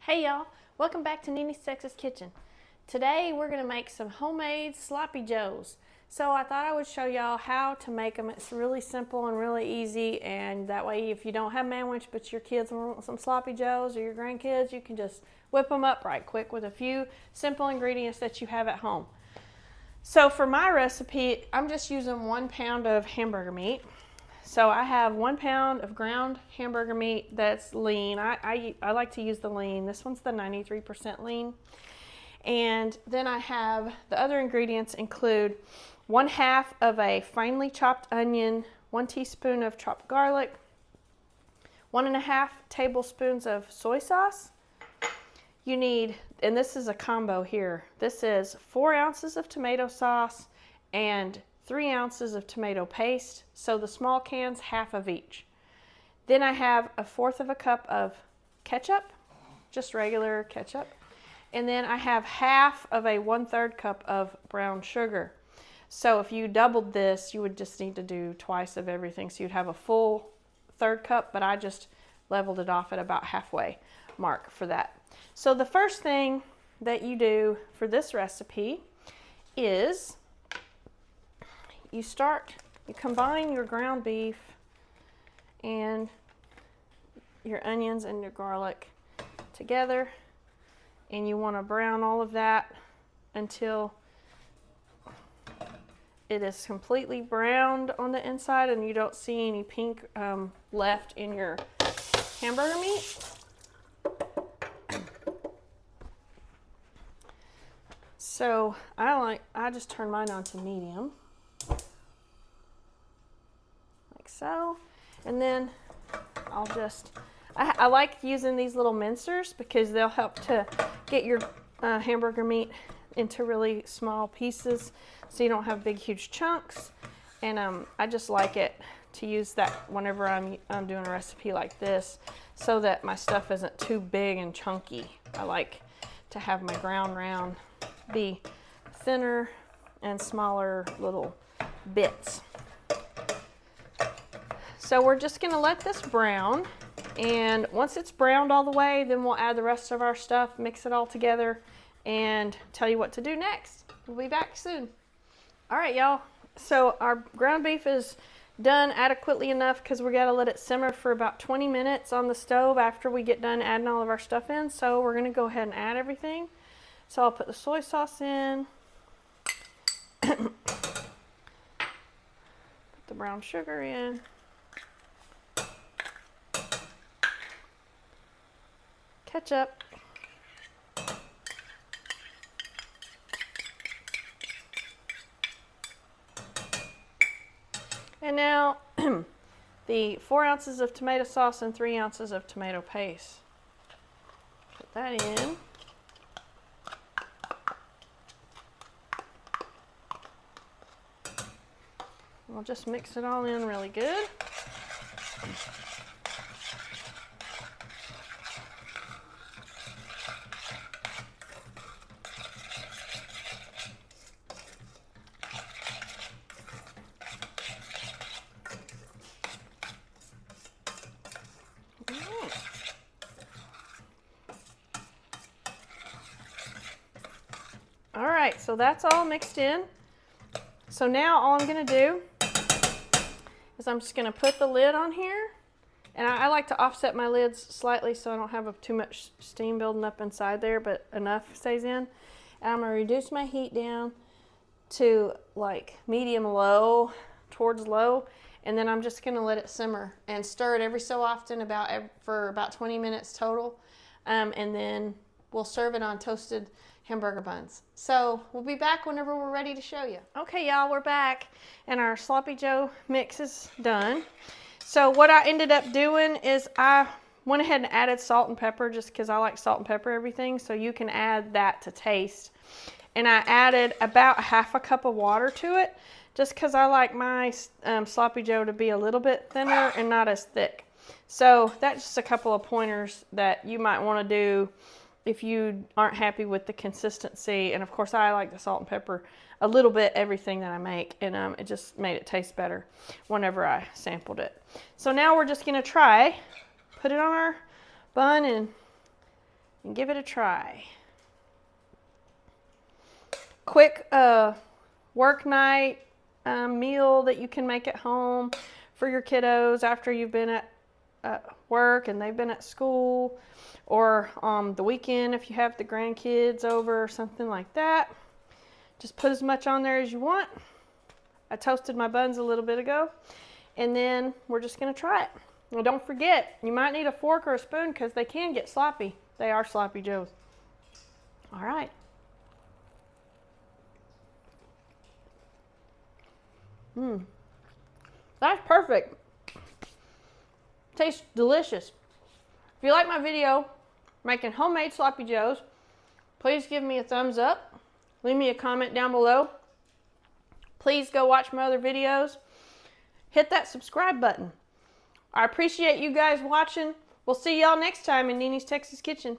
Hey y'all, welcome back to Nini's Texas Kitchen. Today we're going to make some homemade sloppy joes. So I thought I would show y'all how to make them. It's really simple and really easy, and that way if you don't have manwich but your kids want some sloppy joes or your grandkids, you can just whip them up right quick with a few simple ingredients that you have at home. So for my recipe, I'm just using 1 pound of hamburger meat. So I have 1 pound of ground hamburger meat that's lean. I like to use the lean. This one's the 93% lean. And then I have the other ingredients include 1/2 of a finely chopped onion, 1 teaspoon of chopped garlic, 1.5 tablespoons of soy sauce. You need, and this is a combo here, this is 4 ounces of tomato sauce and 3 ounces of tomato paste, so the small cans, 1/2 of each. Then I have 1/4 cup of ketchup, just regular ketchup. And then I have 1/2 of a 1/3 cup of brown sugar. So if you doubled this, you would just need to do twice of everything. So you'd have a full 1/3 cup, but I just leveled it off at about halfway mark for that. So the first thing that you do for this recipe is you combine your ground beef and your onions and your garlic together, and you want to brown all of that until it is completely browned on the inside and you don't see any pink left in your hamburger meat. So I just turn mine on to medium. So, and then I like using these little mincers because they'll help to get your hamburger meat into really small pieces so you don't have big huge chunks. And I just like it to use that whenever I'm doing a recipe like this so that my stuff isn't too big and chunky. I like to have my ground round be thinner and smaller little bits. So we're just going to let this brown, and once it's browned all the way, then we'll add the rest of our stuff, mix it all together, and tell you what to do next. We'll be back soon. All right, y'all. So our ground beef is done adequately enough because we got to let it simmer for about 20 minutes on the stove after we get done adding all of our stuff in. So we're going to go ahead and add everything. So I'll put the soy sauce in, put the brown sugar in, ketchup, and now the 4 ounces of tomato sauce and 3 ounces of tomato paste. Put that in. We'll just mix it all in really good. All right, so that's all mixed in. So now all I'm going to do is I'm just going to put the lid on here, and I like to offset my lids slightly so I don't have too much steam building up inside there, but enough stays in. And I'm going to reduce my heat down to like medium low, towards low, and then I'm just going to let it simmer and stir it every so often for about 20 minutes total, and then we'll serve it on toasted hamburger buns. So we'll be back whenever we're ready to show you. Okay, y'all, we're back, and our sloppy joe mix is done. So what I ended up doing is I went ahead and added salt and pepper just because I like salt and pepper everything, so you can add that to taste. And I added about 1/2 cup of water to it just because I like my sloppy joe to be a little bit thinner and not as thick. So that's just a couple of pointers that you might want to do if you aren't happy with the consistency. And of course I like the salt and pepper a little bit everything that I make, and it just made it taste better whenever I sampled it. So now we're just going to put it on our bun and and give it a try. Quick work night meal that you can make at home for your kiddos after you've been at work and they've been at school, or the weekend if you have the grandkids over or something like that. Just put as much on there as you want. I toasted my buns a little bit ago, and then we're just going to try it. Now don't forget, you might need a fork or a spoon because they can get sloppy. They are sloppy joes. All right. That's perfect. Tastes delicious. If you like my video making homemade sloppy joes, please give me a thumbs up. Leave me a comment down below. Please go watch my other videos. Hit that subscribe button. I appreciate you guys watching. We'll see y'all next time in Nini's Texas Kitchen.